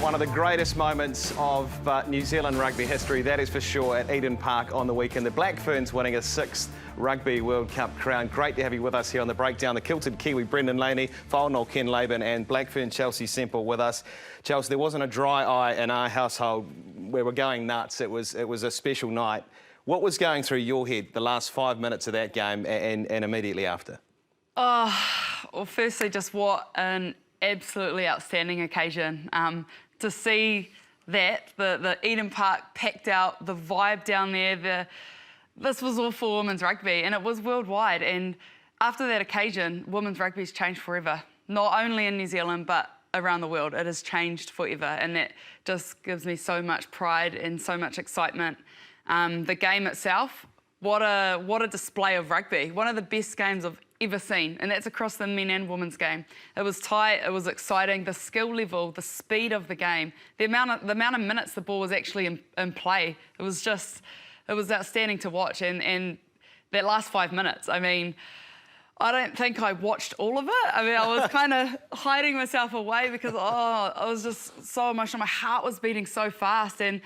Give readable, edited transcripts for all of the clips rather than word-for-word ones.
One of the greatest moments of New Zealand rugby history, that is for sure, at Eden Park on the weekend. The Black Ferns winning a 6th Rugby World Cup crown. Great to have you with us here on the breakdown. The kilted Kiwi Brendan Laney, Whanau Ken Laban and Black Fern Chelsea Semple with us. Chelsea, there wasn't a dry eye in our household. We were going nuts. It was a special night. What was going through your head the last 5 minutes of that game and immediately after? Oh, well, firstly, just what an absolutely outstanding occasion. To see that, the Eden Park packed out, the vibe down there, this was all for women's rugby, and it was worldwide. And after that occasion, women's rugby's changed forever. Not only in New Zealand, but around the world. It has changed forever, and that just gives me so much pride and so much excitement. The game itself, what a display of rugby. One of the best games I've ever seen, and that's across the men and women's game. It was tight, it was exciting, the skill level, the speed of the game, the amount of minutes the ball was actually in play. It was outstanding to watch, and that last 5 minutes, I mean, I don't think I watched all of it. I mean, I was kind of hiding myself away because, I was just so emotional. My heart was beating so fast, and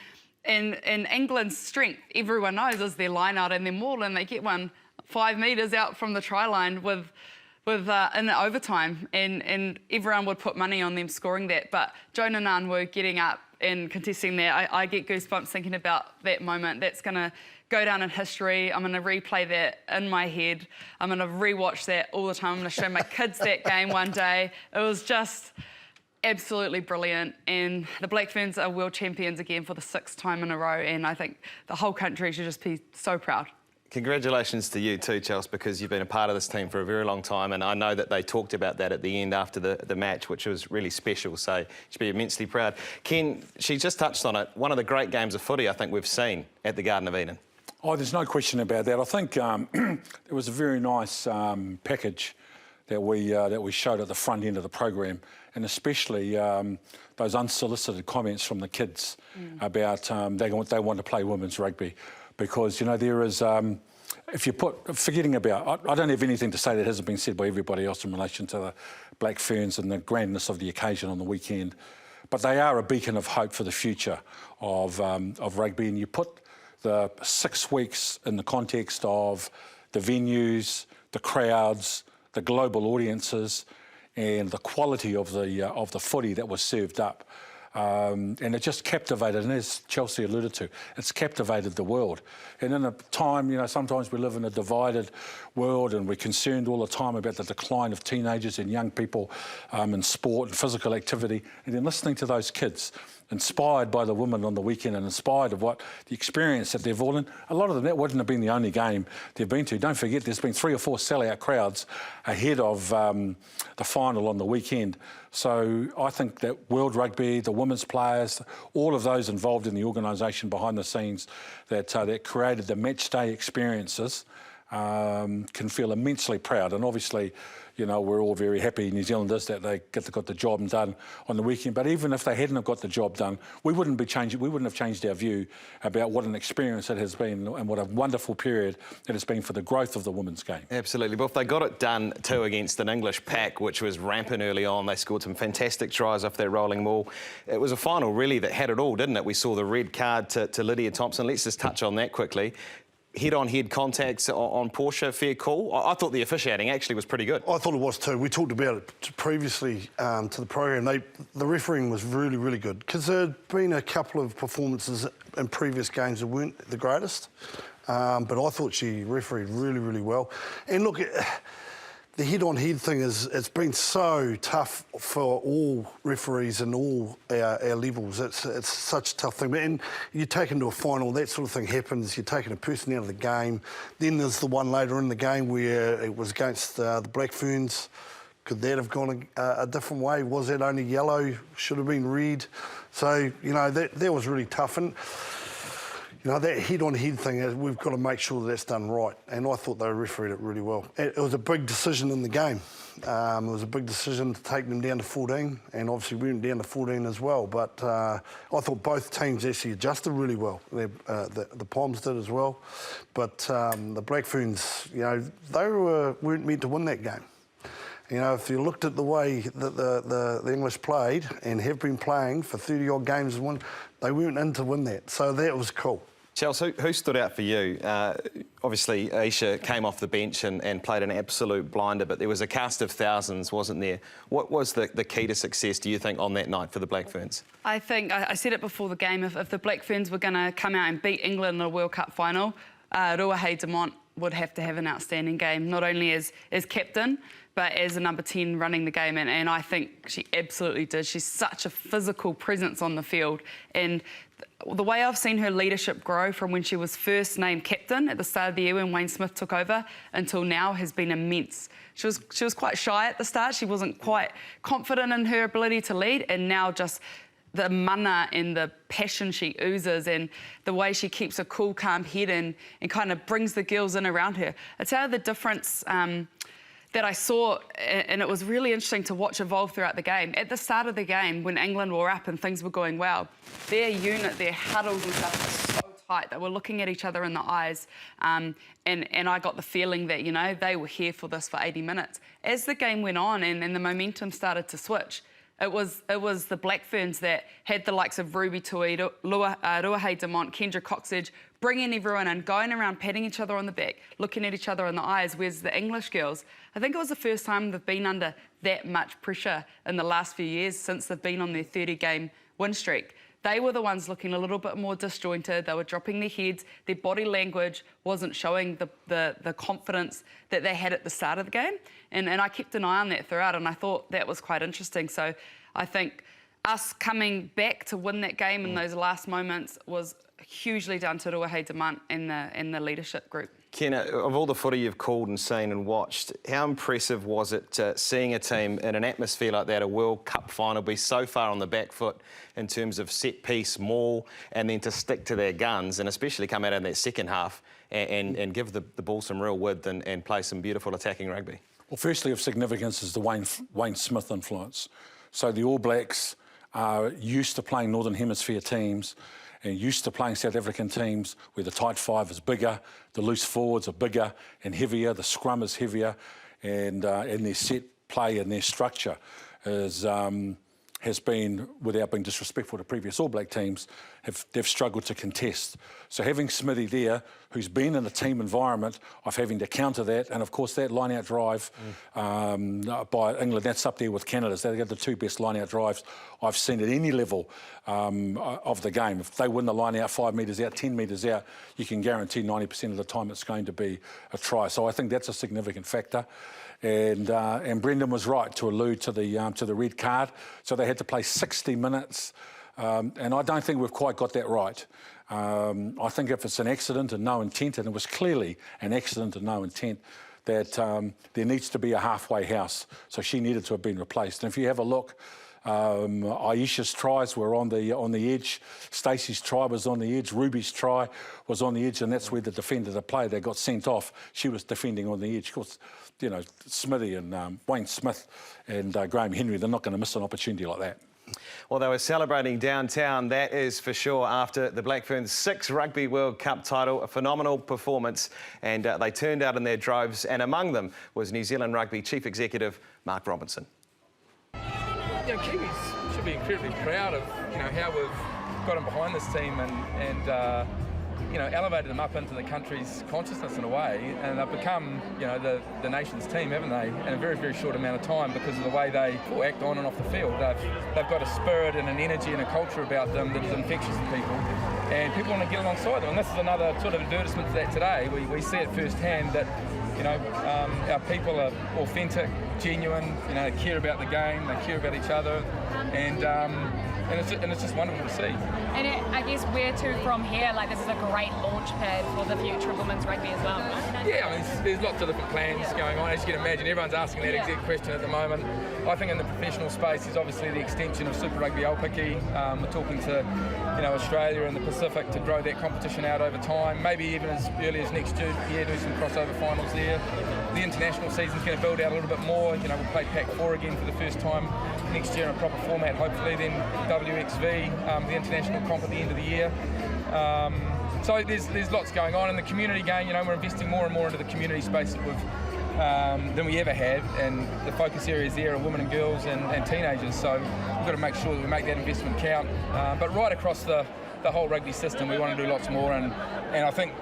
England's strength, everyone knows, is their line out and their maul, and they get one 5 metres out from the try line with in overtime, and everyone would put money on them scoring that. But Jonah Ngannou getting up and contesting that, I get goosebumps thinking about that moment. That's going to go down in history. I'm going to replay that in my head. I'm going to rewatch that all the time. I'm going to show my kids that game one day. It was just absolutely brilliant, and the Black Ferns are world champions again for the 6th time in a row, and I think the whole country should just be so proud. Congratulations to you too, Chelsea, because you've been a part of this team for a very long time, and I know that they talked about that at the end after the match, which was really special, so you should be immensely proud. Ken, she just touched on it, one of the great games of footy I think we've seen at the Garden of Eden. Oh, there's no question about that. I think it was a very nice package that we showed at the front end of the program, and especially those unsolicited comments from the kids about they want to play women's rugby. Because, you know, there is, if you forgetting about, I don't have anything to say that hasn't been said by everybody else in relation to the Black Ferns and the grandness of the occasion on the weekend, but they are a beacon of hope for the future of rugby, and you put the 6 weeks in the context of the venues, the crowds, the global audiences, and the quality of the footy that was served up. And it just captivated, and as Chelsea alluded to, it's captivated the world. And in a time, you know, sometimes we live in a divided world and we're concerned all the time about the decline of teenagers and young people in sport and physical activity. And then listening to those kids, inspired by the women on the weekend and inspired of what the experience that they've all in. A lot of them, that wouldn't have been the only game they've been to. Don't forget, there's been 3 or 4 sellout crowds ahead of the final on the weekend. So I think that World Rugby, the women's players, all of those involved in the organisation behind the scenes that created the match day experiences can feel immensely proud. And obviously, you know, we're all very happy, New Zealanders, that they got the job done on the weekend. But even if they hadn't have got the job done, we wouldn't have changed our view about what an experience it has been and what a wonderful period it has been for the growth of the women's game. Absolutely. But if they got it done too against an English pack, which was rampant early on, they scored some fantastic tries off their rolling maul. It was a final really that had it all, didn't it? We saw the red card to Lydia Thompson. Let's just touch on that quickly. Head-on-head contacts on Portia, fair call. I thought the officiating actually was pretty good. I thought it was too. We talked about it previously to the program. The refereeing was really, really good, because there had been a couple of performances in previous games that weren't the greatest. But I thought she refereed really, really well. And look, the head-on-head thing it's been so tough for all referees and all our levels. It's such a tough thing. And you take into a final, that sort of thing happens. You're taking a person out of the game. Then there's the one later in the game where it was against the Black Ferns. Could that have gone a different way? Was that only yellow? Should have been red. So, you know, that was really tough. And you know, that head-on-head thing, we've got to make sure that's done right. And I thought they refereed it really well. It was a big decision in the game. It was a big decision to take them down to 14, and obviously we went down to 14 as well. But I thought both teams actually adjusted really well. The Poms did as well. But the Black Ferns, you know, they weren't meant to win that game. You know, if you looked at the way that the English played and have been playing for 30-odd games and won, they weren't in to win that. So that was cool. Chelsea, who stood out for you? Obviously, Aisha came off the bench and played an absolute blinder, but there was a cast of thousands, wasn't there? What was the key to success, do you think, on that night for the Black Ferns? I think, I said it before the game, if the Black Ferns were going to come out and beat England in a World Cup final, Ruahei Demont would have to have an outstanding game, not only as captain, but as a number 10 running the game, and I think she absolutely did. She's such a physical presence on the field, and the way I've seen her leadership grow from when she was first named captain at the start of the year when Wayne Smith took over until now has been immense. She was quite shy at the start. She wasn't quite confident in her ability to lead, and now just the mana and the passion she oozes and the way she keeps a cool, calm head and kind of brings the girls in around her. It's out of the difference that I saw, and it was really interesting to watch evolve throughout the game. At the start of the game, when England were up and things were going well, their unit, their huddles and stuff were so tight. They were looking at each other in the eyes, and I got the feeling that, you know, they were here for this for 80 minutes. As the game went on and the momentum started to switch, it was the Black Ferns that had the likes of Ruby Tui, Ruahei Demont, Kendra Coxedge, bringing everyone in, going around, patting each other on the back, looking at each other in the eyes, whereas the English girls, I think it was the first time they've been under that much pressure in the last few years since they've been on their 30-game win streak. They were the ones looking a little bit more disjointed. They were dropping their heads. Their body language wasn't showing the confidence that they had at the start of the game. And I kept an eye on that throughout, and I thought that was quite interesting. So I think us coming back to win that game in those last moments was hugely down to Ruahei Demont and the leadership group. Kenna, of all the footy you've called and seen and watched, how impressive was it seeing a team in an atmosphere like that, a World Cup final, be so far on the back foot in terms of set piece, maul, and then to stick to their guns and especially come out in that second half and give the ball some real width and play some beautiful attacking rugby? Well, firstly of significance is the Wayne Smith influence. So the All Blacks are used to playing Northern Hemisphere teams and used to playing South African teams where the tight five is bigger, the loose forwards are bigger and heavier, the scrum is heavier, and their set play and their structure has been, without being disrespectful to previous All Black teams, they've struggled to contest. So having Smithy there, who's been in a team environment of having to counter that, and of course that line-out drive by England, that's up there with Canada's. They've got the two best line-out drives I've seen at any level of the game. If they win the line-out 5 metres out, 10 metres out, you can guarantee 90% of the time it's going to be a try. So I think that's a significant factor. And Brendan was right to allude to the red card. So they had to play 60 minutes, and I don't think we've quite got that right. I think if it's an accident and no intent, and it was clearly an accident and no intent, that there needs to be a halfway house. So she needed to have been replaced. And if you have a look, Aisha's tries were on the edge. Stacey's try was on the edge. Ruby's try was on the edge, and that's where the defender, the player that got sent off, she was defending on the edge. Of course, you know, Smithy and Wayne Smith and Graham Henry, they're not going to miss an opportunity like that. Well, they were celebrating downtown, that is for sure, after the Black Ferns' 6th Rugby World Cup title, a phenomenal performance, and they turned out in their droves, and among them was New Zealand Rugby Chief Executive Mark Robinson. You know, Kiwis should be incredibly proud of, you know, how we've gotten behind this team and you know, elevated them up into the country's consciousness in a way, and they've become, you know, the nation's team, haven't they, in a very, very short amount of time because of the way they act on and off the field. They've got a spirit and an energy and a culture about them that is infectious to people, and people want to get alongside them. And this is another sort of advertisement to that today. We see it firsthand that, you know, our people are authentic, genuine, you know, they care about the game, they care about each other, and it's just wonderful to see. And I guess where to from here? Like, this is a great launch pad for the future of women's rugby as well. Yeah, I mean, there's lots of different plans going on. As you can imagine, everyone's asking that exact question at the moment. I think in the professional space is obviously the extension of Super Rugby Aupiki. We're talking to, you know, Australia and the Pacific to grow that competition out over time. Maybe even as early as next year, do some crossover finals there. The international season's going to build out a little bit more. You know, we'll play Pac 4 again for the first time next year in a proper format, hopefully. Then WXV, the international comp at the end of the year. So there's lots going on in the community game. You know, we're investing more and more into the community space that than we ever had, and the focus areas there are women and girls and teenagers, so we've got to make sure that we make that investment count. But right across the whole rugby system, we want to do lots more, and I think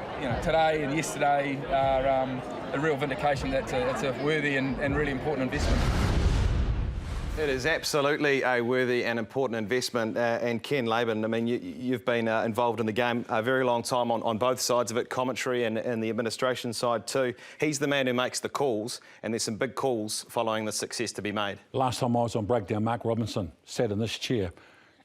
today and yesterday are a real vindication that it's a worthy and really important investment. It is absolutely a worthy and important investment. And Ken Laban, I mean, you've been involved in the game a very long time on both sides of it, commentary and the administration side too. He's the man who makes the calls, and there's some big calls following the success to be made. Last time I was on Breakdown, Mark Robinson sat in this chair,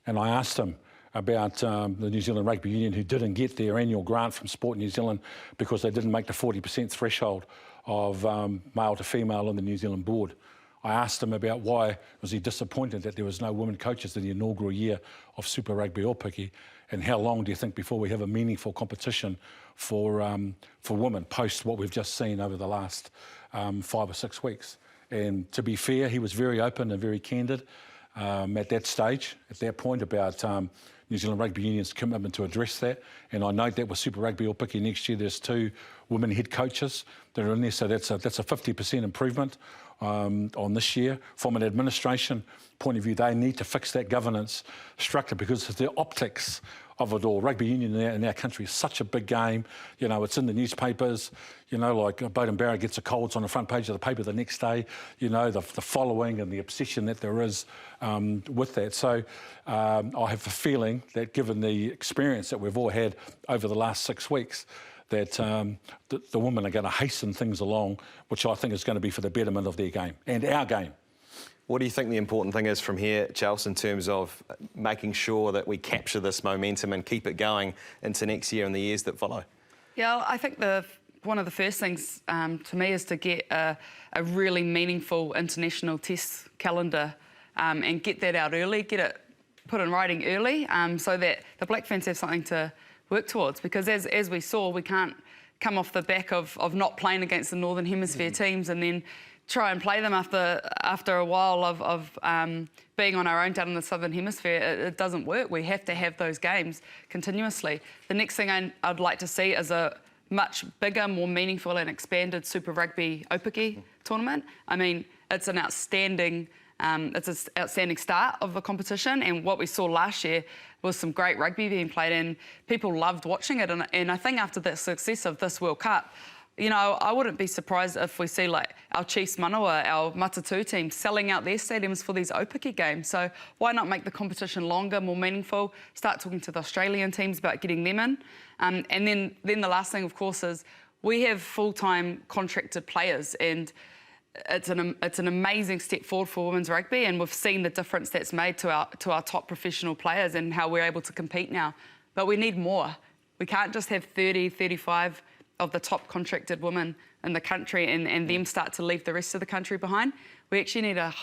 and I asked him about the New Zealand Rugby Union, who didn't get their annual grant from Sport New Zealand because they didn't make the 40% threshold of male to female on the New Zealand board. I asked him about why was he disappointed that there was no women coaches in the inaugural year of Super Rugby Aupiki, and how long do you think before we have a meaningful competition for women post what we've just seen over the last 5 or 6 weeks? And to be fair, he was very open and very candid at that stage, at that point, about New Zealand Rugby Union's commitment to address that. And I note that with Super Rugby Aupiki next year, there's 2 women head coaches that are in there, so that's a 50% improvement on this year. From an administration point of view, they need to fix that governance structure because it's the optics of it all. Rugby union in our country is such a big game. It's in the newspapers. Like Bowden Barrett gets a cold, it's on the front page of the paper the next day. The following and the obsession that there is with that. So I have a feeling that given the experience that we've all had over the last 6 weeks, that the women are going to hasten things along, which I think is going to be for the betterment of their game and our game. What do you think the important thing is from here, Chelsea, in terms of making sure that we capture this momentum and keep it going into next year and the years that follow? Yeah, I think one of the first things to me is to get a really meaningful international test calendar and get that out early, get it put in writing early so that the Black Ferns have something to work towards, because as we saw, we can't come off the back of not playing against the Northern Hemisphere teams and then try and play them after a while of being on our own down in the Southern Hemisphere. It doesn't work. We have to have those games continuously. The next thing I'd like to see is a much bigger, more meaningful and expanded Super Rugby Aupiki tournament. I mean, it's an outstanding start of the competition, and what we saw last year was some great rugby being played and people loved watching it. And I think after the success of this World Cup, I wouldn't be surprised if we see like our Chiefs Manawa, our Matatu team selling out their stadiums for these Aupiki games. So why not make the competition longer, more meaningful, start talking to the Australian teams about getting them in. And then the last thing, of course, is we have full-time contracted players, and it's an amazing step forward for women's rugby, and we've seen the difference that's made to our top professional players and how we're able to compete now. But we need more. We can't just have 30, 35 of the top contracted women in the country and them start to leave the rest of the country behind. We actually need a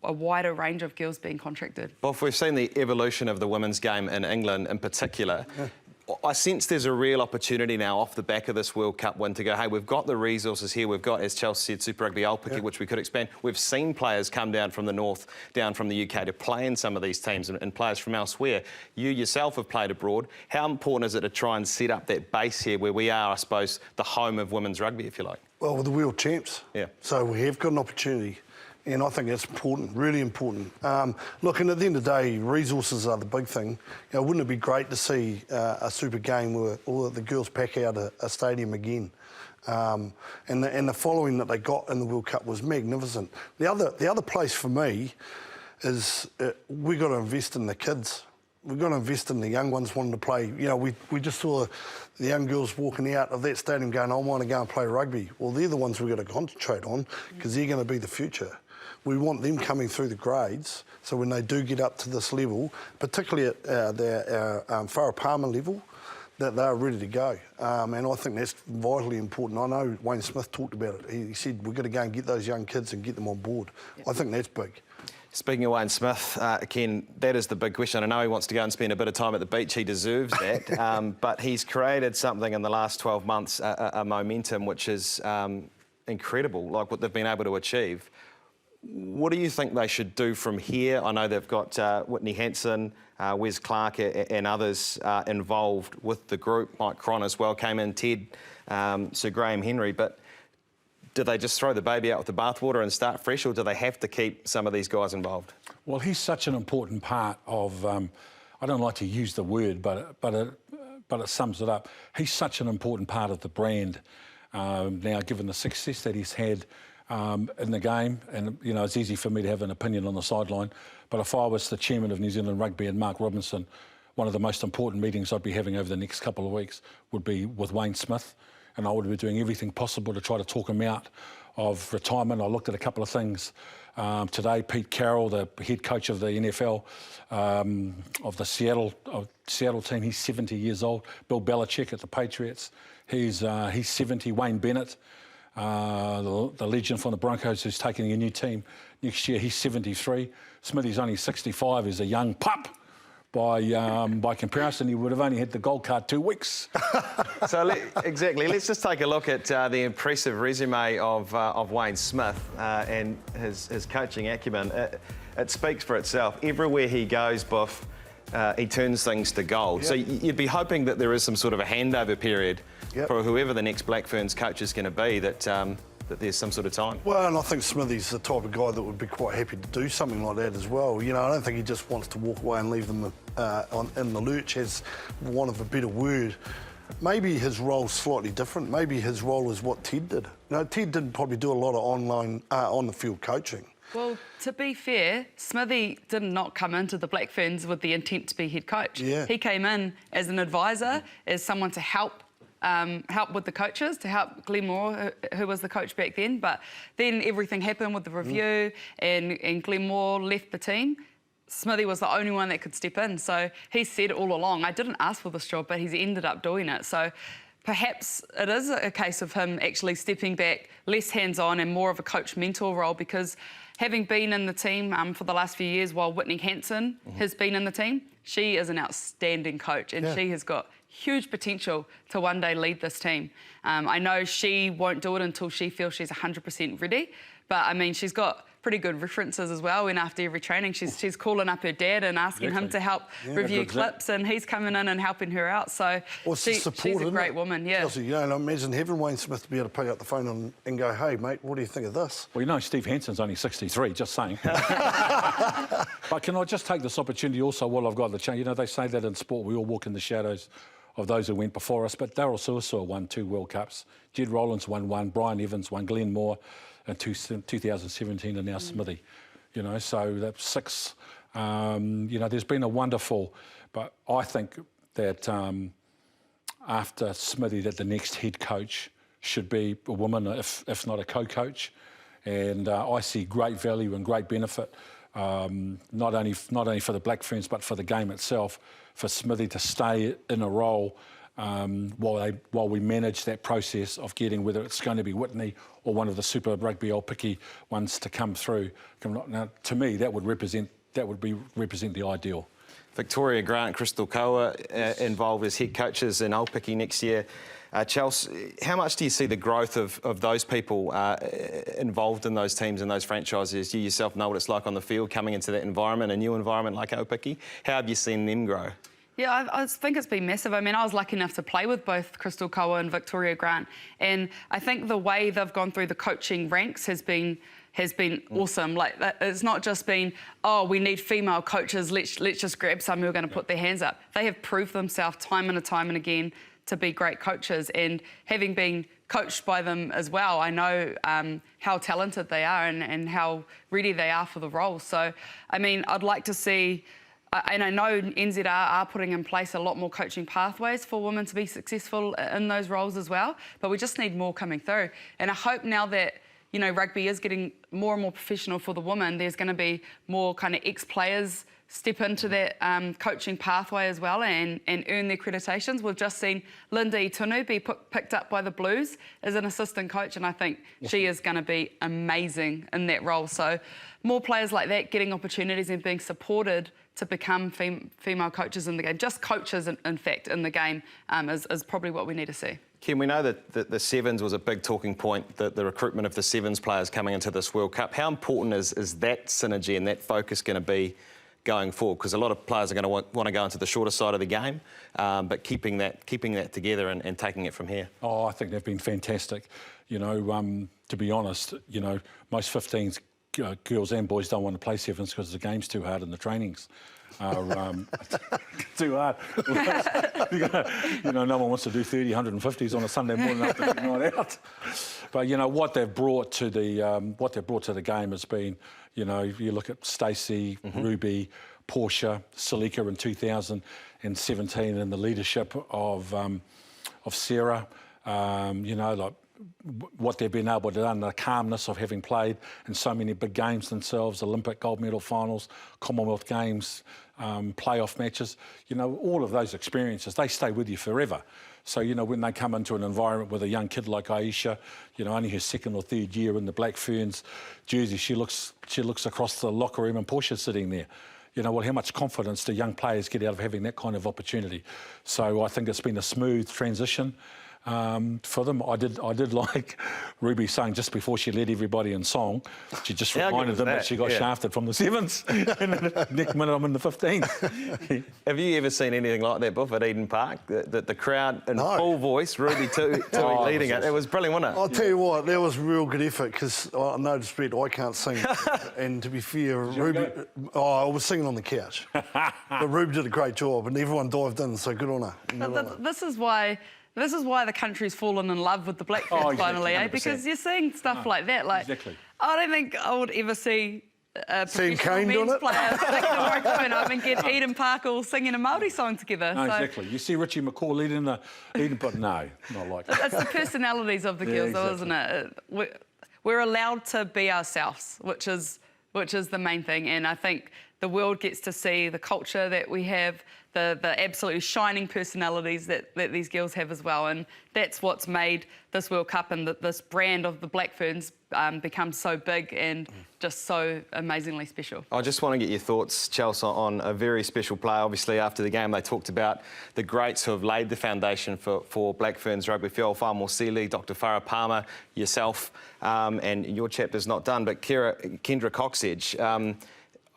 wider range of girls being contracted. Well, if we've seen the evolution of the women's game in England in particular, I sense there's a real opportunity now off the back of this World Cup win to go, hey, we've got the resources here. We've got, as Chelsea said, Super Rugby Aupiki, which we could expand. We've seen players come down from the north, down from the UK to play in some of these teams and players from elsewhere. You yourself have played abroad. How important is it to try and set up that base here where we are, I suppose, the home of women's rugby, if you like? Well, we're the world champs. Yeah. So we have got an opportunity. And I think that's important, really important. Look, and at the end of the day, resources are the big thing. Wouldn't it be great to see a super game where all the girls pack out a stadium again? And the following that they got in the World Cup was magnificent. The other place for me is we've got to invest in the kids. We've got to invest in the young ones wanting to play. We just saw the young girls walking out of that stadium going, I want to go and play rugby. Well, they're the ones we've got to concentrate on because they're going to be the future. We want them coming through the grades, so when they do get up to this level, particularly at their Whara Palmer level, that they're ready to go. And I think that's vitally important. I know Wayne Smith talked about it. He said, we've got to go and get those young kids and get them on board. Yep. I think that's big. Speaking of Wayne Smith, Ken, that is the big question. I know he wants to go and spend a bit of time at the beach. He deserves that. But he's created something in the last 12 months, a momentum which is incredible, like what they've been able to achieve. What do you think they should do from here? I know they've got Whitney Hanson, Wes Clark and others involved with the group. Mike Cron as well came in, Ted, Sir Graham Henry. But do they just throw the baby out with the bathwater and start fresh, or do they have to keep some of these guys involved? Well, he's such an important part of, I don't like to use the word, but it sums it up. He's such an important part of the brand now, given the success that he's had in the game. And, you know, it's easy for me to have an opinion on the sideline, but if I was the chairman of New Zealand Rugby and Mark Robinson, one of the most important meetings I'd be having over the next couple of weeks would be with Wayne Smith, and I would be doing everything possible to try to talk him out of retirement. I looked at a couple of things today. Pete Carroll, the head coach of the NFL, of the Seattle team, he's 70 years old. Bill Belichick at the Patriots, he's 70. Wayne Bennett, the legend from the Broncos, who's taking a new team next year, he's 73. Smithy's only 65. He's a young pup. By comparison, he would have only had the gold card 2 weeks. So exactly, let's just take a look at the impressive resume of Wayne Smith and his coaching acumen. It speaks for itself. Everywhere he goes, Buff, he turns things to gold. Yep. So you'd be hoping that there is some sort of a handover period for whoever the next Black Ferns coach is going to be, that there's some sort of time. Well, and I think Smithy's the type of guy that would be quite happy to do something like that as well. You know, I don't think he just wants to walk away and leave them in the lurch, as want of a better word. Maybe his role's slightly different. Maybe his role is what Ted did. You know, Ted didn't probably do a lot of online, on-the-field coaching. Well, to be fair, Smithy did not come into the Black Ferns with the intent to be head coach. Yeah. He came in as an advisor, as someone to help with the coaches, to help Glenn Moore, who was the coach back then. But then everything happened with the review and Glenn Moore left the team. Smithy was the only one that could step in. So he said all along, I didn't ask for this job, but he's ended up doing it. So perhaps it is a case of him actually stepping back, less hands-on and more of a coach-mentor role, because having been in the team for the last few years while Whitney Hansen has been in the team, she is an outstanding coach and she has got huge potential to one day lead this team. I know she won't do it until she feels she's 100% ready, but I mean, she's got pretty good references as well, and after every training she's calling up her dad and asking him to help review clips, and he's coming in and helping her out. So she's a great woman. Chelsea, you know, imagine having Wayne Smith to be able to pick up the phone and go, hey mate, what do you think of this? Well, you know, Steve Hansen's only 63, just saying. But can I just take this opportunity also while I've got the chance? You know, they say that in sport we all walk in the shadows of those who went before us, but Daryl Suasoa won 2 World Cups, Jed Rollins won 1, Brian Evans won, Glenn Moore in 2017, and now Smithy. You know, so that's 6. You know, there's been a wonderful, but I think that after Smithy, that the next head coach should be a woman, if not a co-coach, and I see great value and great benefit, not only for the Black Ferns but for the game itself, for Smithy to stay in a role while we manage that process of getting, whether it's going to be Whitney or one of the Super Rugby Old Picky ones to come through. Now, to me, that would represent the ideal. Victoria Grant, Crystal Koa involved as head coaches in Old Picky next year. Chelsea, how much do you see the growth of those people involved in those teams and those franchises? You yourself know what it's like on the field, coming into that environment, a new environment like Old Picky. How have you seen them grow? Yeah, I think it's been massive. I mean, I was lucky enough to play with both Crystal Koa and Victoria Grant, and I think the way they've gone through the coaching ranks has been awesome. Like, it's not just been, oh, we need female coaches, let's just grab some who are going to put their hands up. They have proved themselves time and again to be great coaches, and having been coached by them as well, I know how talented they are and how ready they are for the role. So, I mean, I'd like to see, and I know NZR are putting in place a lot more coaching pathways for women to be successful in those roles as well, but we just need more coming through. And I hope now that, you know, rugby is getting more and more professional for the women, there's going to be more kind of ex-players step into that coaching pathway as well and earn their accreditations. We've just seen Linda Itunu be picked up by the Blues as an assistant coach, and I think she is going to be amazing in that role. So more players like that getting opportunities and being supported to become female coaches in the game, just coaches in fact in the game, is probably what we need to see. Kim, we know that the Sevens was a big talking point, the recruitment of the Sevens players coming into this World Cup. How important is that synergy and that focus going to be going forward? Because a lot of players are going to want to go into the shorter side of the game, but keeping that together and taking it from here. Oh, I think they've been fantastic. You know, to be honest, you know, most 15s, girls and boys don't want to play sevens because the game's too hard and the trainings are too hard. You know, no one wants to do 30, 150s on a Sunday morning after the night out. But you know what they've brought to the game has been, you know, you look at Stacey, Ruby, Portia, Salika in 2017, and the leadership of Sarah. You know, like what they've been able to do, and the calmness of having played in so many big games themselves, Olympic gold medal finals, Commonwealth Games, playoff matches, you know, all of those experiences, they stay with you forever. So, you know, when they come into an environment with a young kid like Aisha, you know, only her second or third year in the Black Ferns jersey, she looks across the locker room and Portia's sitting there. You know, well, how much confidence do young players get out of having that kind of opportunity? So I think it's been a smooth transition for them. I did like Ruby saying just before she led everybody in song, she just reminded them that she got shafted from the sevens, and the next minute I'm in the 15s. Have you ever seen anything like that, Buff, at Eden Park? The crowd in full voice, Ruby too leading it. It was brilliant, wasn't it? I'll tell you what, that was real good effort because, no disrespect, I can't sing. And to be fair, Ruby, I was singing on the couch. But Ruby did a great job and everyone dived in, so good on her. This is why the country's fallen in love with the Black Ferns finally, 100%. Because you're seeing stuff like that. Like, exactly. I don't think I would ever see a Seen professional Kane men's doing it? player stick the microphone up and get Eden Park all singing a Māori song together. No, So exactly. You see Richie McCaw leading the Eden, but no, not like that. it's the personalities of the girls, though, isn't it? We're allowed to be ourselves, which is the main thing. And I think the world gets to see the culture that we have, the absolutely shining personalities that these girls have as well. And that's what's made this World Cup and this brand of the Black Ferns become so big and just so amazingly special. I just want to get your thoughts, Chelsea, on a very special player. Obviously, after the game, they talked about the greats who have laid the foundation for Black Ferns rugby. Whio Whamosili, Dr. Farah Palmer, yourself, and your chapter's not done, but Kendra Coxedge.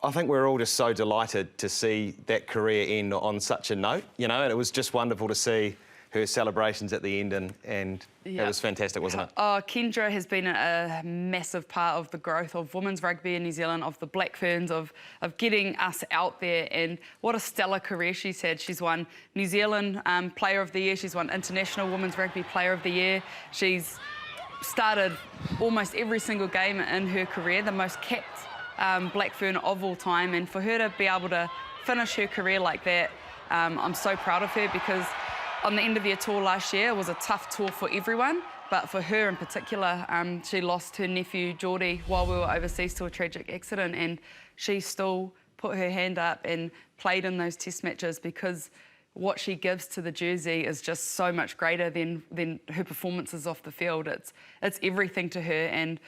I think we're all just so delighted to see that career end on such a note, you know, and it was just wonderful to see her celebrations at the end, and it was fantastic, wasn't it? Oh, Kendra has been a massive part of the growth of women's rugby in New Zealand, of the Black Ferns, of getting us out there, and what a stellar career she's had. She's won New Zealand Player of the Year, she's won International Women's Rugby Player of the Year, she's started almost every single game in her career, the most capped Black Fern of all time, and for her to be able to finish her career like that, I'm so proud of her, because on the end of year tour last year, it was a tough tour for everyone, but for her in particular, she lost her nephew Geordie while we were overseas to a tragic accident, and she still put her hand up and played in those test matches, because what she gives to the jersey is just so much greater than her performances off the field. It's everything to her, and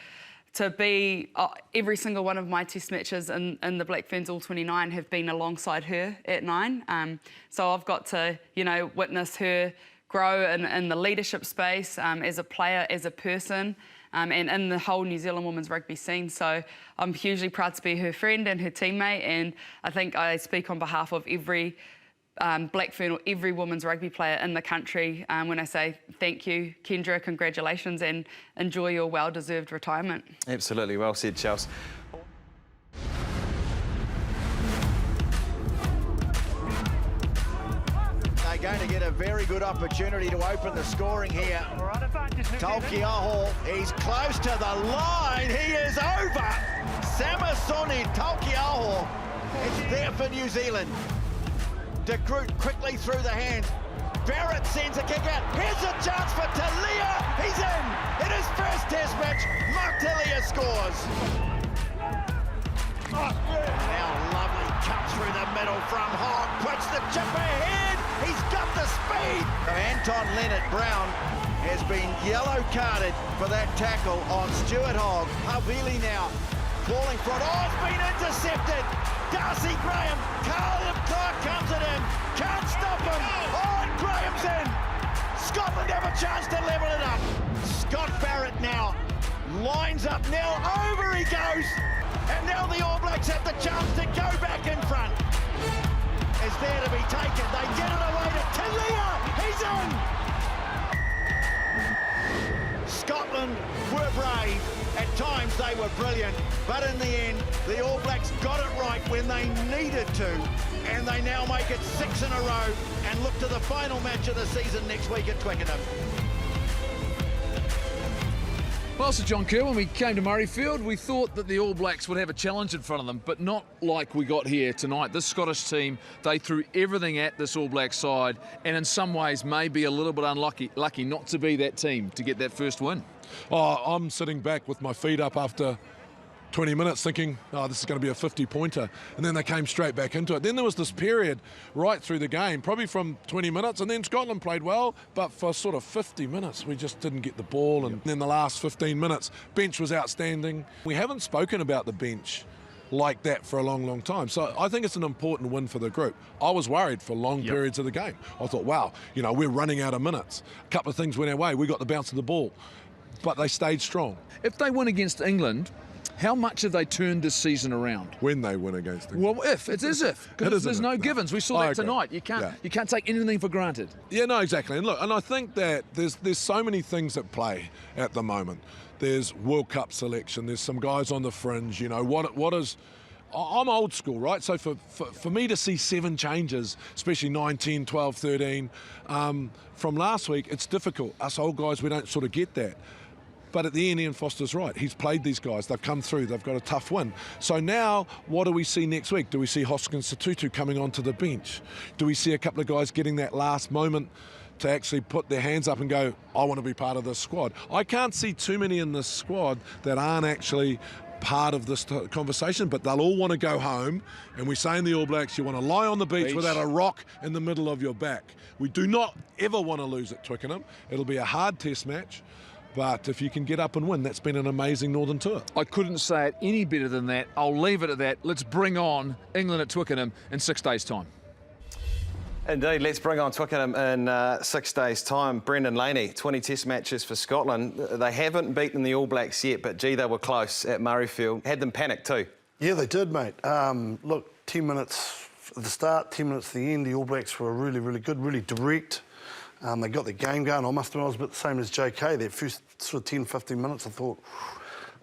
to be every single one of my test matches in the Black Ferns All 29 have been alongside her at 9. So I've got to, you know, witness her grow in the leadership space, as a player, as a person, and in the whole New Zealand women's rugby scene. So I'm hugely proud to be her friend and her teammate, and I think I speak on behalf of every Black Fern or every women's rugby player in the country when I say thank you, Kendra, congratulations, and enjoy your well-deserved retirement. Absolutely, well said, Chelsea. They're going to get a very good opportunity to open the scoring here. Taukiaho, he's close to the line, he is over! Samasoni Taukiaho, it's there for New Zealand. De Groot quickly through the hands. Barrett sends a kick out. Here's a chance for Talia. He's in. In his first test match, Mark Talia scores. Now lovely cut through the middle from Hogg. Puts the chip ahead. He's got the speed. Anton Leonard-Brown has been yellow carded for that tackle on Stuart Hogg. Havili now falling for it. Oh, it's been intercepted. Darcy Graham, Caleb Clark comes at him, can't stop him, oh, and Graham's in. Scotland have a chance to level it up. Scott Barrett now lines up, now over he goes, And now the All Blacks have the chance to go back in front. It's there to be taken. They get it away to Talia. He's in. Scotland were brave. At times they were brilliant. But in the end, the All Blacks got it right when they needed to. And they now make it 6 in a row and look to the final match of the season next week at Twickenham. Well, Sir John Kerr, when we came to Murrayfield, we thought that the All Blacks would have a challenge in front of them, but not like we got here tonight. This Scottish team, they threw everything at this All Black side, and in some ways maybe a little bit lucky not to be that team to get that first win. Oh, I'm sitting back with my feet up after 20 minutes thinking, oh, this is going to be a 50-pointer. And then they came straight back into it. Then there was this period right through the game, probably from 20 minutes, and then Scotland played well, but for sort of 50 minutes, we just didn't get the ball. And then the last 15 minutes, bench was outstanding. We haven't spoken about the bench like that for a long, long time. So I think it's an important win for the group. I was worried for long periods of the game. I thought, wow, you know, we're running out of minutes. A couple of things went our way. We got the bounce of the ball, but they stayed strong. If they win against England, how much have they turned this season around? When they win against England. Well, if. It is if. Because there's no givens. We saw that tonight. You can't take anything for granted. Yeah, no, exactly. And look, and I think that there's so many things at play at the moment. There's World Cup selection. There's some guys on the fringe. You know, what is... I'm old school, right? So for me to see 7 changes, especially 9, 10, 12, 13, from last week, it's difficult. Us old guys, we don't sort of get that. But at the end, Ian Foster's right. He's played these guys. They've come through. They've got a tough win. So now, what do we see next week? Do we see Hoskins Satutu coming onto the bench? Do we see a couple of guys getting that last moment to actually put their hands up and go, I want to be part of this squad? I can't see too many in this squad that aren't actually part of this conversation, but they'll all want to go home. And we say in the All Blacks, you want to lie on the beach without a rock in the middle of your back. We do not ever want to lose at Twickenham. It'll be a hard test match. But if you can get up and win, that's been an amazing Northern tour. I couldn't say it any better than that. I'll leave it at that. Let's bring on England at Twickenham in 6 days' time. Indeed, let's bring on Twickenham in 6 days' time. Brendan Laney, 20 test matches for Scotland. They haven't beaten the All Blacks yet, but gee, they were close at Murrayfield. Had them panicked too. Yeah, they did, mate. Look, 10 minutes at the start, 10 minutes at the end, the All Blacks were really, really good, really direct. They got the game going. I must admit I was a bit the same as JK. That first sort of 10, 15 minutes, I thought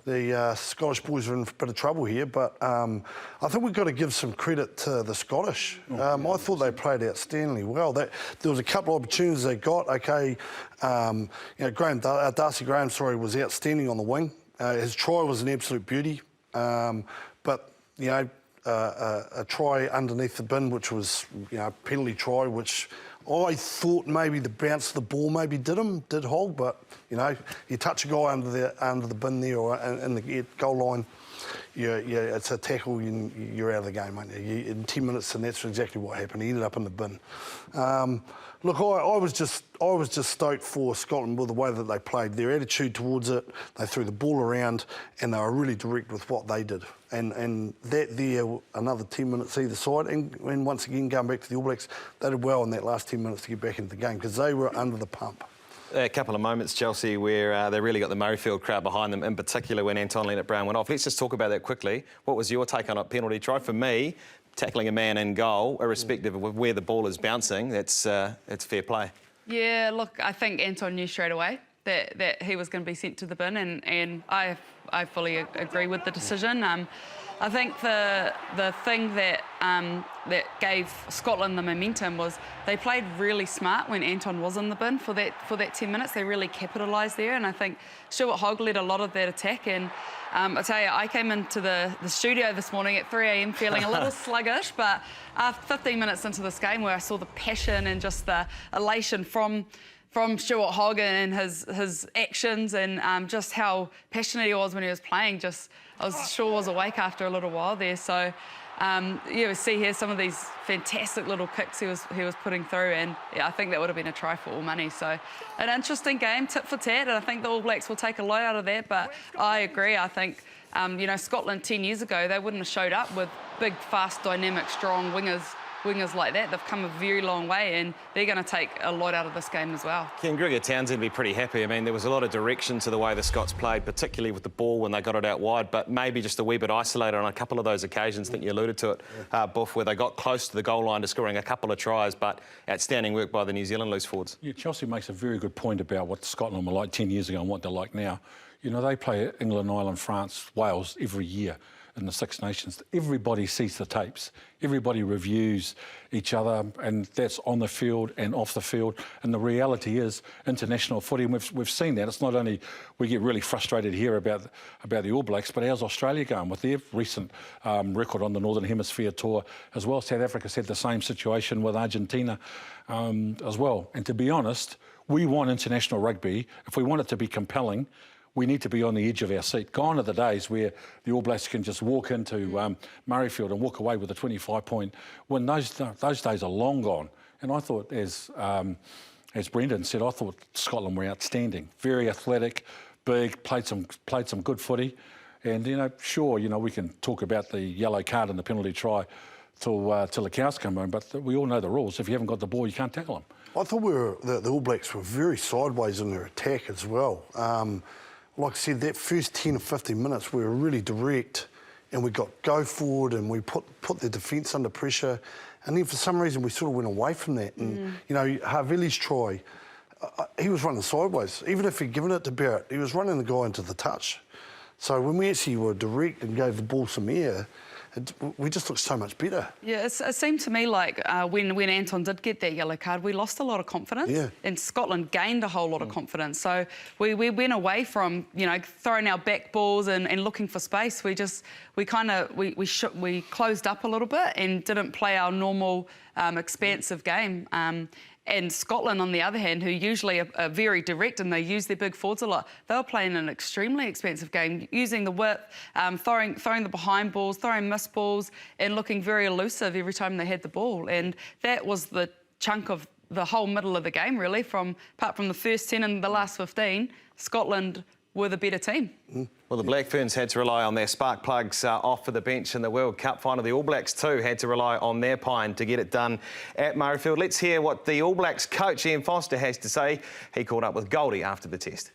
the Scottish boys are in a bit of trouble here. But I think we've got to give some credit to the Scottish. I thought they played outstandingly well. There was a couple of opportunities they got. OK, you know, Darcy Graham, was outstanding on the wing. His try was an absolute beauty. But, you know, a try underneath the bin, which was, you know, a penalty try, which I thought maybe the bounce of the ball maybe did hold, but, you know, you touch a guy under the bin there or in the goal line, it's a tackle, you're out of the game, aren't you? In 10 minutes, and that's exactly what happened. He ended up in the bin. Look, I was just stoked for Scotland with the way that they played. Their attitude towards it, they threw the ball around, and they were really direct with what they did. And that there, another 10 minutes either side, and once again, going back to the All Blacks, they did well in that last 10 minutes to get back into the game because they were under the pump. A couple of moments, Chelsea, where they really got the Murrayfield crowd behind them, in particular when Anton Leonard-Brown went off. Let's just talk about that quickly. What was your take on a penalty try? For me, tackling a man in goal, irrespective of where the ball is bouncing, that's fair play. Yeah, look, I think Anton knew straight away that he was going to be sent to the bin, and I fully agree with the decision. I think the thing that gave Scotland the momentum was they played really smart when Anton was in the bin for that 10 minutes. They really capitalised there, and I think Stuart Hogg led a lot of that attack. And I tell you, I came into the studio this morning at 3 a.m. feeling a little sluggish, but after 15 minutes into this game, where I saw the passion and just the elation from Stuart Hogg and his actions and just how passionate he was when he was playing, I was sure was awake after a little while there. So, we see here some of these fantastic little kicks he was putting through, and yeah, I think that would have been a try for all money. So, an interesting game, tit for tat, and I think the All Blacks will take a lot out of that. But I agree. I think Scotland 10 years ago, they wouldn't have showed up with big, fast, dynamic, strong wingers wingers like that. They've come a very long way, and they're going to take a lot out of this game as well. Ken Grigor Townsend will be pretty happy. I mean, there was a lot of direction to the way the Scots played, particularly with the ball when they got it out wide, but maybe just a wee bit isolated on a couple of those occasions. I think you alluded to it, Buff, where they got close to the goal line to scoring a couple of tries, but outstanding work by the New Zealand loose forwards. Yeah, Chelsea makes a very good point about what Scotland were like 10 years ago and what they're like now. You know, they play England, Ireland, France, Wales every year in the Six Nations. Everybody sees the tapes. Everybody reviews each other, and that's on the field and off the field. And the reality is international footy, and we've seen that. It's not only we get really frustrated here about the All Blacks, but how's Australia going with their recent record on the Northern Hemisphere tour as well? South Africa's had the same situation with Argentina as well. And to be honest, we want international rugby. If we want it to be compelling, we need to be on the edge of our seat. Gone are the days where the All Blacks can just walk into Murrayfield and walk away with a 25-point win. Those days are long gone. And I thought, as Brendan said, I thought Scotland were outstanding. Very athletic, big, played some good footy. And, you know, sure, you know, we can talk about the yellow card and the penalty try till the cows come home, but we all know the rules. If you haven't got the ball, you can't tackle them. I thought the All Blacks were very sideways in their attack as well. Like I said, that first 10 or 15 minutes, we were really direct, and we got go forward, and we put the defence under pressure. And then for some reason, we sort of went away from that. And, you know, Havili's try, he was running sideways. Even if he'd given it to Barrett, he was running the guy into the touch. So when we actually were direct and gave the ball some air, we just looked so much better. Yeah, it seemed to me like when Anton did get that yellow card, we lost a lot of confidence. Yeah. And Scotland gained a whole lot of confidence. So we went away from, you know, throwing our back balls and looking for space. We closed up a little bit and didn't play our normal expansive game. And Scotland, on the other hand, who usually are very direct and they use their big forwards a lot, they were playing an extremely expensive game, using the width, throwing the behind balls, throwing missed balls, and looking very elusive every time they had the ball. And that was the chunk of the whole middle of the game, really, apart from the first 10 and the last 15, Scotland were the better team. Well, the Black Ferns had to rely on their spark plugs off for the bench in the World Cup final. The All Blacks, too, had to rely on their pine to get it done at Murrayfield. Let's hear what the All Blacks coach, Ian Foster, has to say. He caught up with Goldie after the test.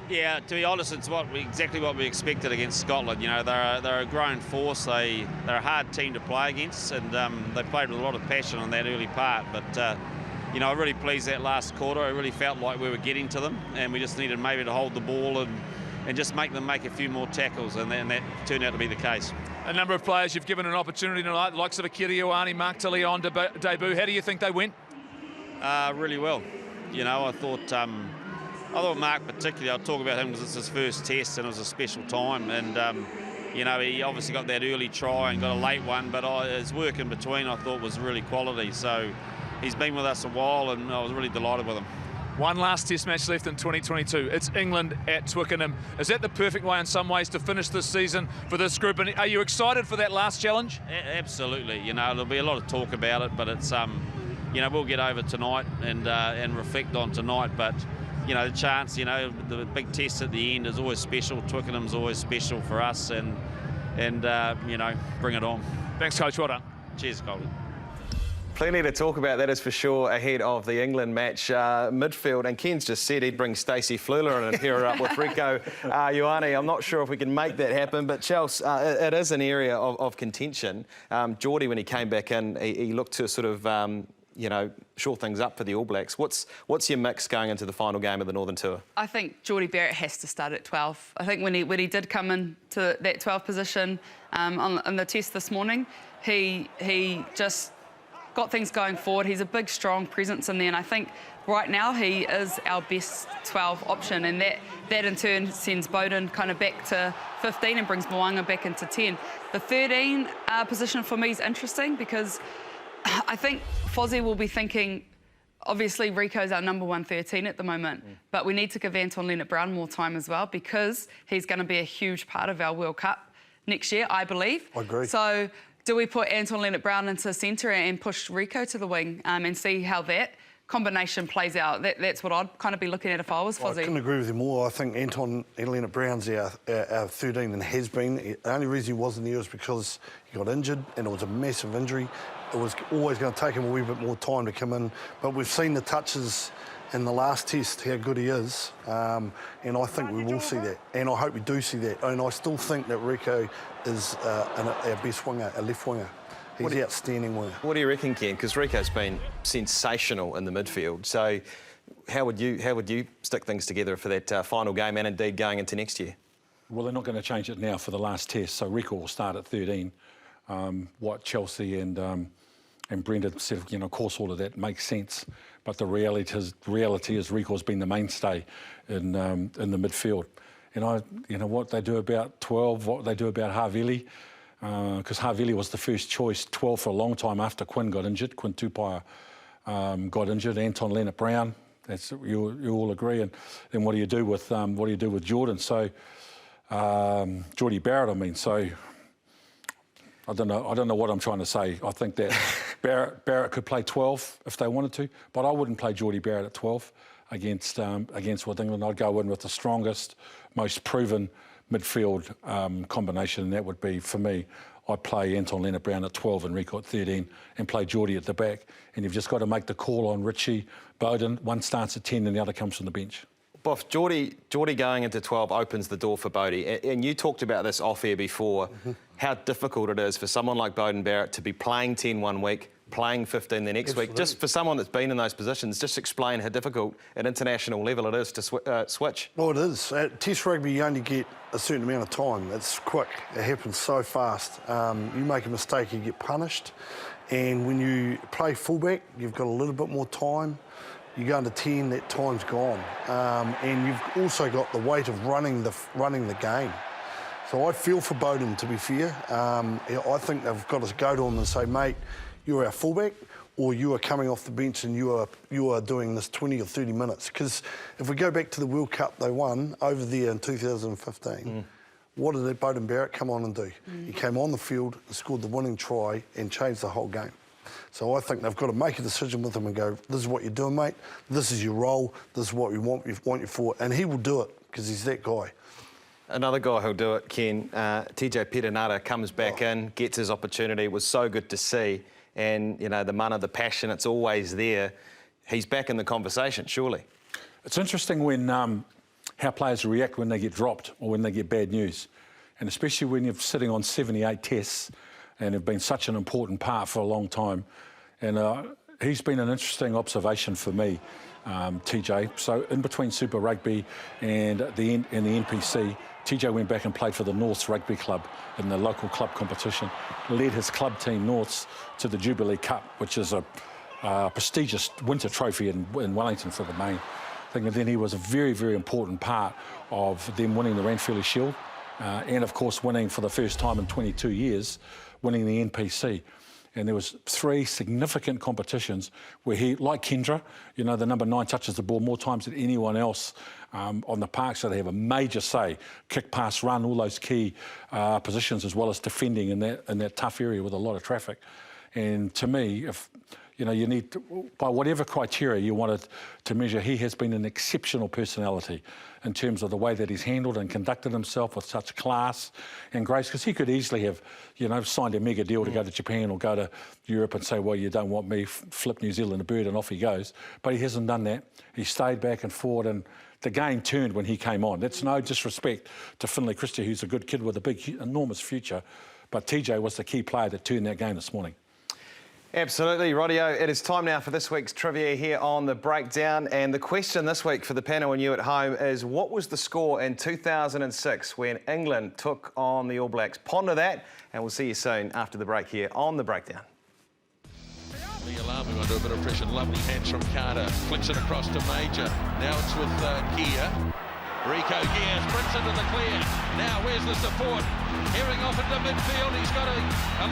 Yeah, to be honest, it's exactly what we expected against Scotland. You know, they're a grown force. They're a hard team to play against, and they played with a lot of passion on that early part. But you know, I'm really pleased that last quarter. I really felt like we were getting to them, and we just needed maybe to hold the ball and just make them make a few more tackles, and that turned out to be the case. A number of players you've given an opportunity tonight, the likes of Akira Ioane, Mark Tilley on debut. How do you think they went? Really well. You know, I thought Mark particularly, I'll talk about him because it's his first test and it was a special time, and you know, he obviously got that early try and got a late one, but his work in between I thought was really quality. So he's been with us a while, and I was really delighted with him. One last test match left in 2022. It's England at Twickenham. Is that the perfect way in some ways to finish this season for this group? And are you excited for that last challenge? Absolutely. You know, there'll be a lot of talk about it, but it's, you know, we'll get over tonight and reflect on tonight. But, you know, the chance, you know, the big test at the end is always special. Twickenham's always special for us, and you know, bring it on. Thanks, Coach. Well done. Cheers, Goldie. Plenty to talk about, that is for sure, ahead of the England match. Midfield, and Ken's just said he'd bring Stacey Fleuler in and pair her up with Rieko Ioane. I'm not sure if we can make that happen, but Chelsea, it is an area of contention. Geordie, when he came back in, he looked to sort of, you know, shore things up for the All Blacks. What's your mix going into the final game of the Northern Tour? I think Geordie Barrett has to start at 12. I think when he did come into that 12 position on the test this morning, he just got things going forward. He's a big, strong presence in there, and I think right now he is our best 12 option, and that in turn sends Bowden kind of back to 15 and brings Mo'unga back into 10. The 13 position for me is interesting because I think Fozzie will be thinking, obviously Rico's our number 1 13 at the moment, but we need to give Anton Leonard-Brown more time as well because he's going to be a huge part of our World Cup next year, I believe. I agree. So do we put Anton Leonard-Brown into centre and push Rico to the wing and see how that combination plays out. That's what I'd kind of be looking at if I was I Fozzie. couldn't agree with you more. I think Anton Leonard Brown's our 13 and has been. The only reason he wasn't there was because he got injured, and it was a massive injury. It was always going to take him a wee bit more time to come in. But we've seen the touches in the last test, how good he is. And I think we will see that. And I hope we do see that. And I still think that Rico is our best winger, a left winger. He's an outstanding winger. What do you reckon, Ken? Because Rico's been sensational in the midfield. So how would you stick things together for that final game and indeed going into next year? Well, they're not going to change it now for the last test, so Rico will start at 13. What Chelsea and Brendan said, of course, all of that makes sense. But the reality is Rico's been the mainstay in the midfield. And what they do about 12, what they do about Havili, because Havili was the first choice 12 for a long time after Quinn got injured. Quinn Tupaia got injured. Anton Leonard Brown, you all agree. And then what do you do with Jordan? So Geordie Barrett, I mean. So I don't know what I'm trying to say. I think that Barrett could play 12 if they wanted to, but I wouldn't play Geordie Barrett at 12 against With England. I'd go in with the strongest, most proven midfield combination, and that would be, for me, I'd play Anton Leonard Brown at 12 and Rico at 13 and play Geordie at the back. And you've just got to make the call on Richie, Bowden. One starts at 10 and the other comes from the bench. Boff, Geordie going into 12 opens the door for Bodie. And you talked about this off-air before, how difficult it is for someone like Bowden Barrett to be playing 10 one week, playing 15 the next week. Just for someone that's been in those positions, just explain how difficult at international level it is to switch. Oh, it is. At Test rugby, you only get a certain amount of time. It's quick. It happens so fast. You make a mistake, you get punished. And when you play fullback, you've got a little bit more time. You go into 10, that time's gone. And you've also got the weight of running the game. So I feel for Bowden, to be fair. I think they've got to go to him and say, mate, you're our fullback, or you are coming off the bench and you are doing this 20 or 30 minutes. Because if we go back to the World Cup they won over there in 2015, what did Bowden Barrett come on and do? He came on the field and scored the winning try and changed the whole game. So I think they've got to make a decision with him and go, this is what you're doing, mate. This is your role. This is what we want you for. And he will do it because he's that guy. Another guy who'll do it, Ken, TJ Perenara comes back in, gets his opportunity. It was so good to see. And, the mana, the passion, it's always there. He's back in the conversation, surely. It's interesting when how players react when they get dropped or when they get bad news. And especially when you're sitting on 78 tests and have been such an important part for a long time. And he's been an interesting observation for me, TJ. So in between Super Rugby and the NPC, TJ went back and played for the Norths Rugby Club in the local club competition, led his club team Norths to the Jubilee Cup, which is a prestigious winter trophy in Wellington for the main thing. And then he was a very, very important part of them winning the Ranfurly Shield and, of course, winning for the first time in 22 years, winning the NPC. And there was 3 significant competitions where he, like Kendra, the number 9 touches the ball more times than anyone else on the park, so they have a major say, kick, pass, run, all those key positions, as well as defending in that tough area with a lot of traffic. And to me, if you need to, by whatever criteria you wanted to measure, he has been an exceptional personality in terms of the way that he's handled and conducted himself with such class and grace, because he could easily have, signed a mega deal to go to Japan or go to Europe and say, well, you don't want me, flip New Zealand a bird, and off he goes. But he hasn't done that. He stayed back and forward, and the game turned when he came on. That's no disrespect to Finlay Christie, who's a good kid with a big, enormous future, but TJ was the key player that turned that game this morning. Absolutely, Rodio. It is time now for this week's trivia here on The Breakdown. And the question this week for the panel and you at home is, what was the score in 2006 when England took on the All Blacks? Ponder that, and we'll see you soon after the break here on The Breakdown. Lialamu under a bit of pressure. Lovely hands from Carter. Flicks it across to Major. Now it's with Gear. Rico Gear sprints into the clear. Now where's the support? Herring off into midfield. He's got a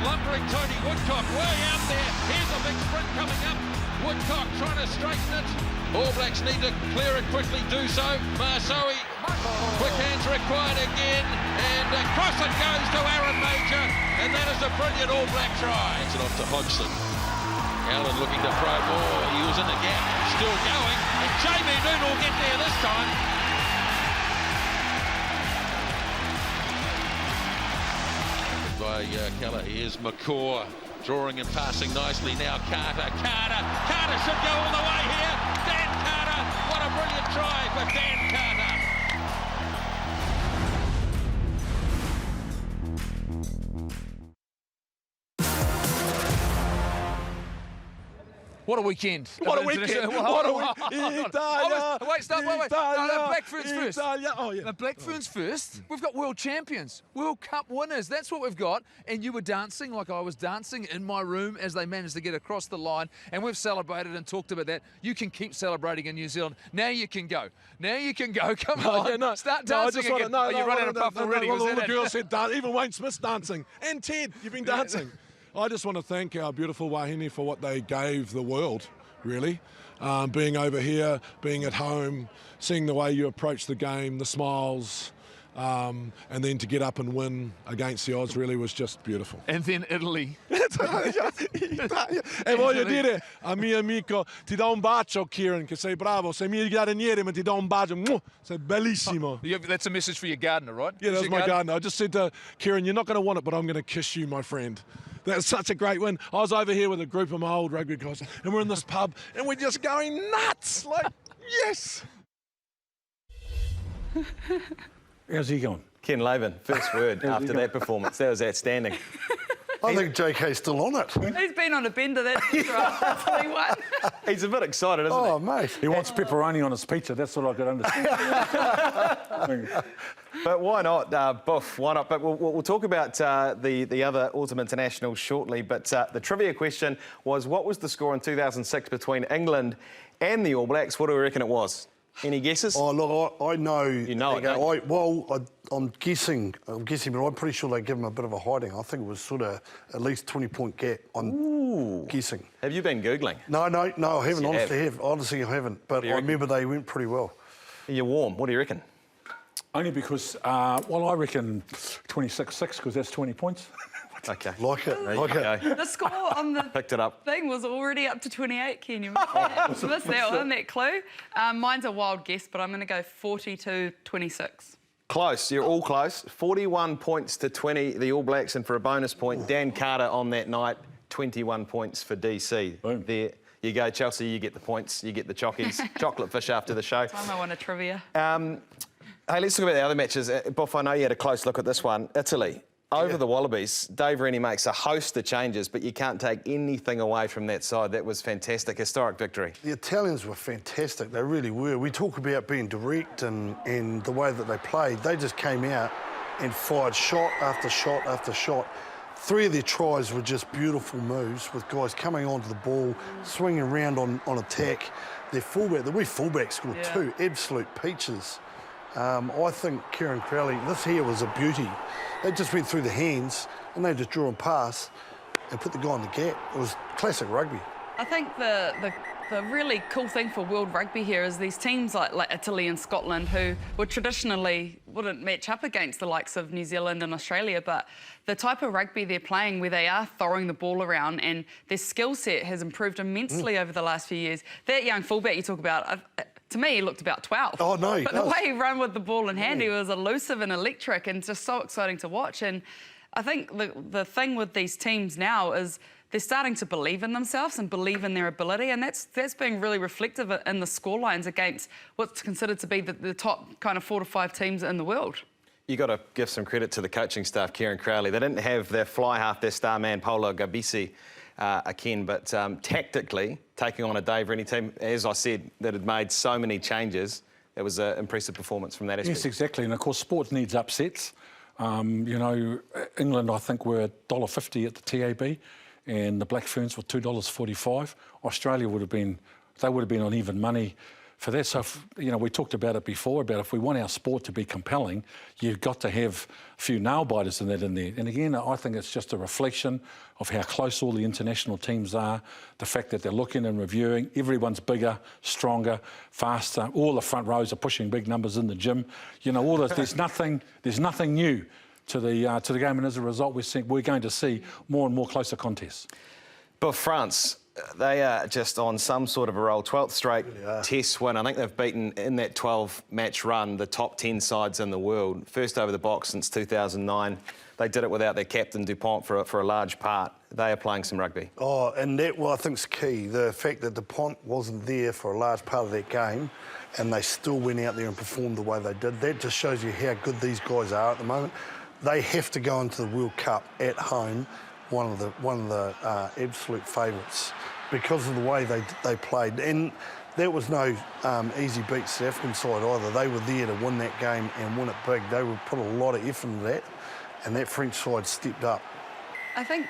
lumbering Tony Woodcock way out there. Here's a big sprint coming up. Woodcock trying to straighten it. All Blacks need to clear it quickly. Do so. Marsoe. Quick hands required again. And across it goes to Aaron Major. And that is a brilliant All Black try. It's it off to Hodgson. Allen looking to throw more. He was in the gap. still going, and Jamie Noon will get there this time. By Keller, here's McCaw, drawing and passing nicely now. Carter should go all the way here. Dan Carter, what a brilliant try for Dan Carter. What a weekend. What a weekend. What a weekend. Italia. Wait, stop. Wait. No, the Black Ferns first. Italia. Oh, yeah. The Black Ferns first. We've got world champions, World Cup winners. That's what we've got. And you were dancing like I was dancing in my room as they managed to get across the line. And we've celebrated and talked about that. You can keep celebrating in New Zealand. Now you can go. Come on. Start dancing again. You're running a puff already. All the girls said dance. Even Wayne Smith's dancing. And Ted, you've been dancing. I just want to thank our beautiful wahine for what they gave the world, really. Being over here, being at home, seeing the way you approach the game, the smiles, and then to get up and win against the odds really was just beautiful. And then Italy. E voglio dire a mio amico, ti do un bacio, Kieran, che sei bravo. Sei mio giardiniere, ma ti do un bacio. Sei bellissimo. That's a message for your gardener, right? Yeah, that was my gardener. I just said to Kieran, you're not going to want it, but I'm going to kiss you, my friend. That's such a great win. I was over here with a group of my old rugby guys, and we're in this pub, and we're just going nuts. Like, yes. How's he going? Ken Laven, first word after that performance. That was outstanding. I think JK's still on it. He's been on a bender, that's right. That's what he won. He's a bit excited, isn't he? Oh, mate. He wants pepperoni on his pizza. That's what I could understand. But why not, Buff? Why not? But we'll talk about the other Autumn International shortly. But the trivia question was, what was the score in 2006 between England and the All Blacks? What do we reckon it was? Any guesses? Oh, look, I know. You know it, I'm guessing, but I'm pretty sure they give him a bit of a hiding. I think it was sort of at least 20-point gap. I'm guessing. Have you been Googling? No, I haven't. Yes, Honestly, I haven't. But I remember they went pretty well. Are you warm? What do you reckon? Only because, I reckon 26-6, because that's 20 points. Okay. Like it. The score on the Picked it up. thing was already up to 28, Ken. You missed that one, that clue. Mine's a wild guess, but I'm going to go 42-26. Close. You're all close. 41 points to 20, the All Blacks, and for a bonus point, Dan Carter on that night, 21 points for DC. Boom. There you go, Chelsea. You get the points. You get the chockies. Chocolate fish after the show. Time I want a trivia. Hey, let's talk about the other matches. Buff, I know you had a close look at this one. Italy. Over the Wallabies, Dave Rennie makes a host of changes, but you can't take anything away from that side. That was fantastic. Historic victory. The Italians were fantastic. They really were. We talk about being direct and the way that they played. They just came out and fired shot after shot after shot. 3 of their tries were just beautiful moves with guys coming onto the ball, swinging around on attack. Their fullback, the wee fullback scored 2 absolute peaches. I think Kieran Crowley, this here was a beauty. They just went through the hands and they just drew and pass and put the guy in the gap. It was classic rugby. I think the really cool thing for world rugby here is these teams like Italy and Scotland, who would traditionally wouldn't match up against the likes of New Zealand and Australia, but the type of rugby they're playing where they are throwing the ball around and their skill set has improved immensely over the last few years. That young fullback you talk about, to me, he looked about 12. Oh, no, but the way he ran with the ball in hand, he was elusive and electric and just so exciting to watch. And I think the thing with these teams now is they're starting to believe in themselves and believe in their ability, and that's being really reflective in the scorelines against what's considered to be the top kind of 4 to 5 teams in the world. You got to give some credit to the coaching staff, Kieran Crowley. They didn't have their fly half, their star man, Paulo Gabisi, again, but tactically, taking on a Dave Rennie team, as I said, that had made so many changes, it was an impressive performance from that aspect. Yes, exactly. And, of course, sport needs upsets. You know, England, I think, were $1.50 at the TAB, and the Black Ferns were $2.45. Australia would have been on even money for that. So, you know, we talked about it before, about if we want our sport to be compelling, you've got to have a few nail-biters in there. And again, I think it's just a reflection of how close all the international teams are, the fact that they're looking and reviewing. Everyone's bigger, stronger, faster. All the front rows are pushing big numbers in the gym. You know, all this, there's nothing new to the game, and as a result, we're going to see more and more closer contests. But France, they are just on some sort of a roll. 12th straight Test win. I think they've beaten, in that 12-match run, the top 10 sides in the world. First over the box since 2009. They did it without their captain, Dupont, for a large part. They are playing some rugby. Oh, and that, well, I think is key. The fact that Dupont wasn't there for a large part of that game and they still went out there and performed the way they did, that just shows you how good these guys are at the moment. They have to go into the World Cup at home, one of the absolute favourites, because of the way they played. And that was no easy beat to the African side either. They were there to win that game and win it big. They would put a lot of effort into that, and that French side stepped up. I think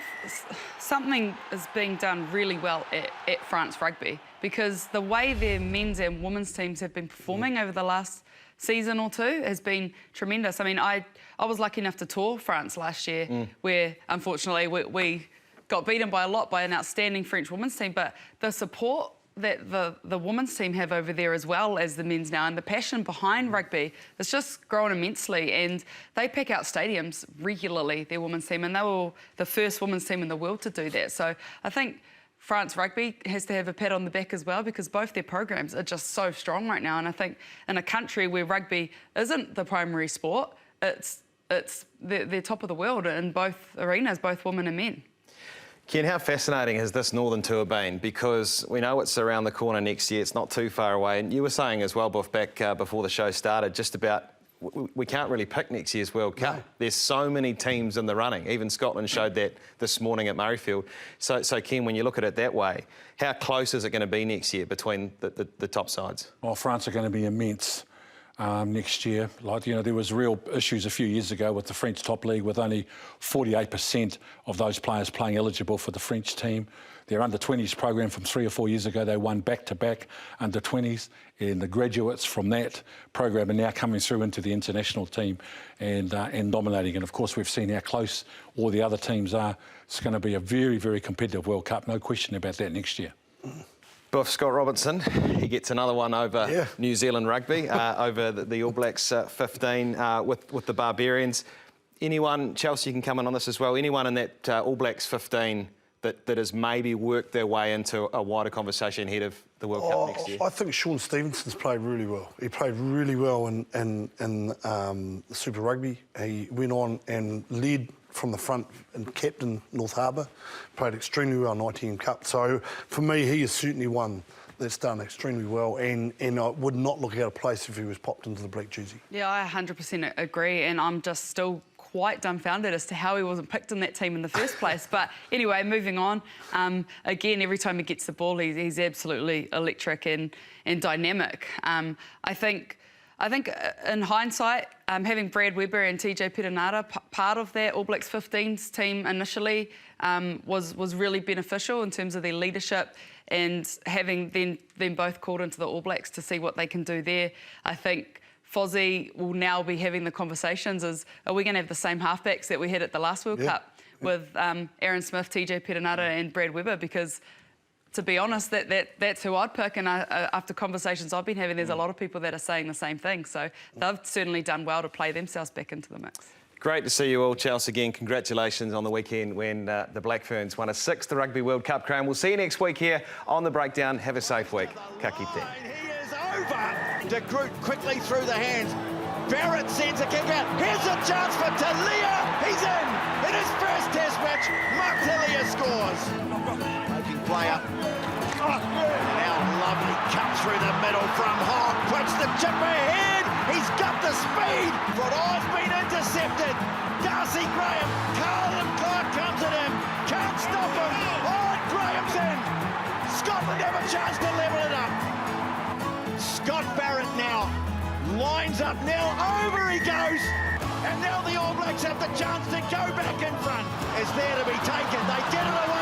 something is being done really well at France Rugby, because the way their men's and women's teams have been performing over the last season or two has been tremendous. I mean, I was lucky enough to tour France last year, where unfortunately we got beaten by a lot by an outstanding French women's team, but the support that the women's team have over there as well as the men's now, and the passion behind rugby, it's just grown immensely, and they pack out stadiums regularly, their women's team, and they were the first women's team in the world to do that. So I think France Rugby has to have a pat on the back as well, because both their programs are just so strong right now. And I think in a country where rugby isn't the primary sport, they're top of the world in both arenas, both women and men. Ken, how fascinating has this Northern Tour been? Because we know it's around the corner next year, it's not too far away. And you were saying as well, Buff, back before the show started, just about we can't really pick next year's World Cup. No. There's so many teams in the running. Even Scotland showed that this morning at Murrayfield. So Ken, when you look at it that way, how close is it going to be next year between the top sides? Well, France are going to be immense next year. Like, you know, there was real issues a few years ago with the French top league, with only 48% of those players playing eligible for the French team. Their under-20s program from 3 or 4 years ago, they won back-to-back under-20s, and the graduates from that program are now coming through into the international team and dominating. And of course, we've seen how close all the other teams are. It's going to be a very, very competitive World Cup, no question about that next year. Buff, Scott Robertson, he gets another one over New Zealand Rugby, over the All Blacks 15 with the Barbarians. Anyone, Chelsea, you can come in on this as well, anyone in that All Blacks 15 that has maybe worked their way into a wider conversation ahead of the World Cup next year? I think Sean Stevenson's played really well. He played really well in Super Rugby. He went on and led from the front and captain North Harbour. Played extremely well in ITM Cup. So for me, he is certainly one that's done extremely well, and I would not look out of place if he was popped into the black jersey. Yeah, I 100% agree, and I'm just still quite dumbfounded as to how he wasn't picked in that team in the first place. But anyway, moving on. Again, every time he gets the ball, he's absolutely electric and dynamic. I think in hindsight, having Brad Weber and TJ Perenara part of that All Blacks 15's team initially was really beneficial in terms of their leadership, and having them both called into the All Blacks to see what they can do there. I think Fozzie will now be having the conversations as, are we going to have the same halfbacks that we had at the last World Cup with Aaron Smith, TJ Perenara and Brad Weber? Because to be honest, that's who I'd pick, and after conversations I've been having, there's a lot of people that are saying the same thing. So they've certainly done well to play themselves back into the mix. Great to see you all, Chelsea, again. Congratulations on the weekend when the Black Ferns won a 6th Rugby World Cup crown. We'll see you next week here on The Breakdown. Have a safe week. Ka kite. He is over. De Groot quickly through the hands. Barrett sends a kick out. Here's a chance for Talia. He's in his first Test match. Mark Talia scores. Making play up. Now lovely cut through the middle from Hogg. Puts the chip ahead. He's got the speed. Rodon's been intercepted. Darcy Graham. Carlin Clark comes at him. Can't stop him. Oh, and Graham's in. Scotland have a chance to level it up. Scott Barrett now lines up. Now over he goes. And now the All Blacks have the chance to go back in front. It's there to be taken. They get it away.